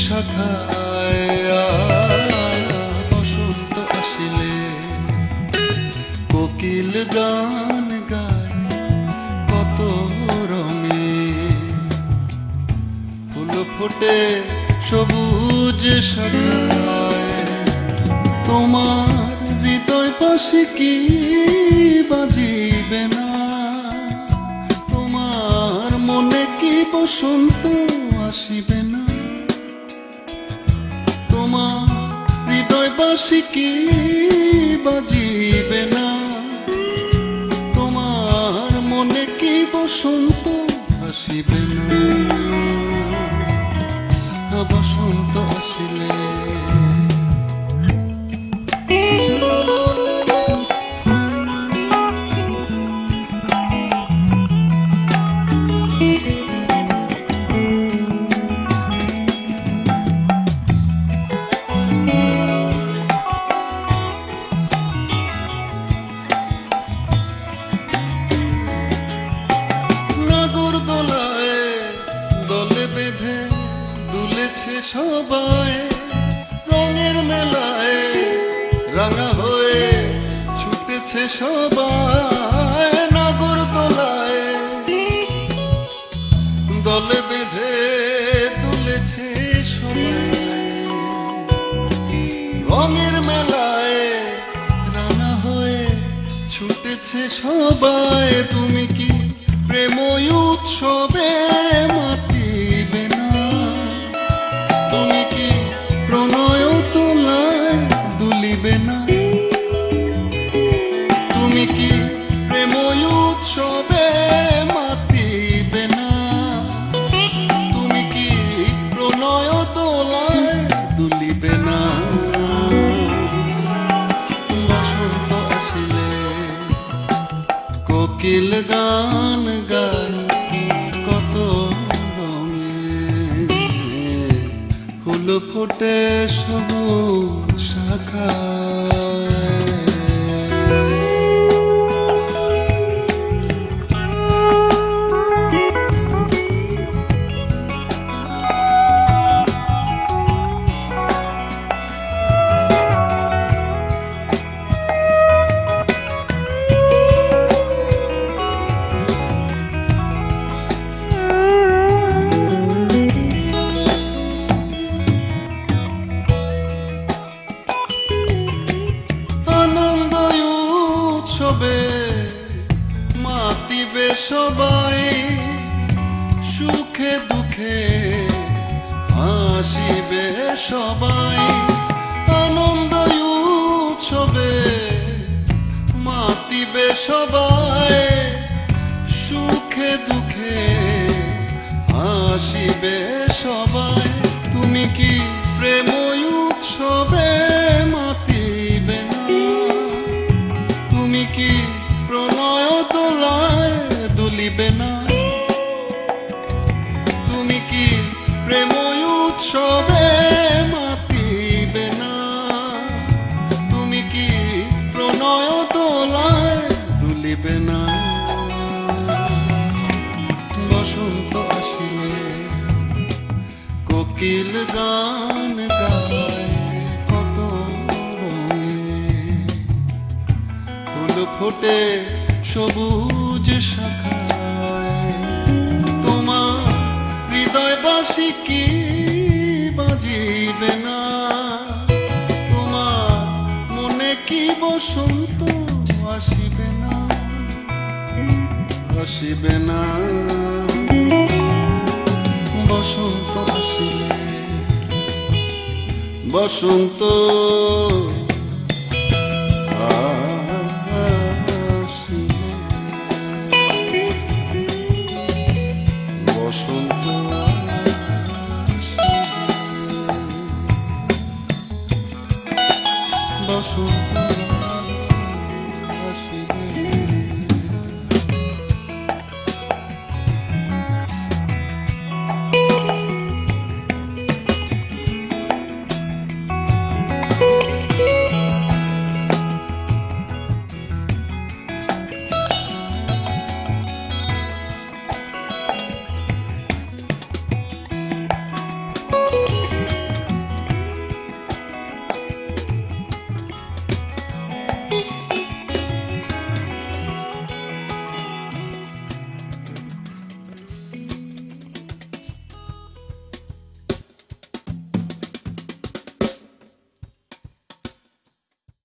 শাখায় বসন্ত আসিলে কোকিল গান গায় কত রঙে, ফুল ফোটে সবুজ শাখায়। তোমার হৃদয় পাশে কি বাজিবে না, তোমার মনে কি বসন্ত আসিবে না, তোমার হৃদয় পাশে কি বাজিবে না, তোমার মনে কি বসন্ত আসিবে না। বসন্ত আসিলে সবাই রঙের মেলায় রাঙা হয়ে ছুটেছে সবাই, নাগর দোলায় দলে বেঁধে দুলেছে সবাই, রঙের মেলায় রাঙা হয়ে ছুটেছে সবাই। তুমি কি প্রেম উৎসবে মাতিবে না, তুমি কি প্রণয় তোলায় দুলিবে না, তুমি কি প্রেম উৎসবে মাতিবে না, তুমি কি প্রণয় তোলায় দুলিবে না। বসন্ত আসিলে কোকিল গান গায় কত ফুল ফোটে সবুজ শাখায়। মাতিবে সবাই সুখে দুঃখে হাসিবে সবাই, আনন্দ উৎসবে মাতিবে সবাই সুখে দুঃখে হাসিবে সবাই। তুমি কি প্রেম উৎসবে মাতিবে না, তুমি কি প্রণয় তোলায় দুলিবে না, তুমি কি প্রেম উৎসবে মাতিবে না, তুমি কি প্রণয় তোলায় দুলিবে না। বসন্ত আসিলে কোকিল গান গায় কত রঙে, ফুল ফোটে সবুজ শাখায়। তোমার হৃদয় বাসি কি বাজিবে না, তোমার মনে কি বসন্ত আসিবে না, আসিবে না। বসন্ত আসিলে বসন্ত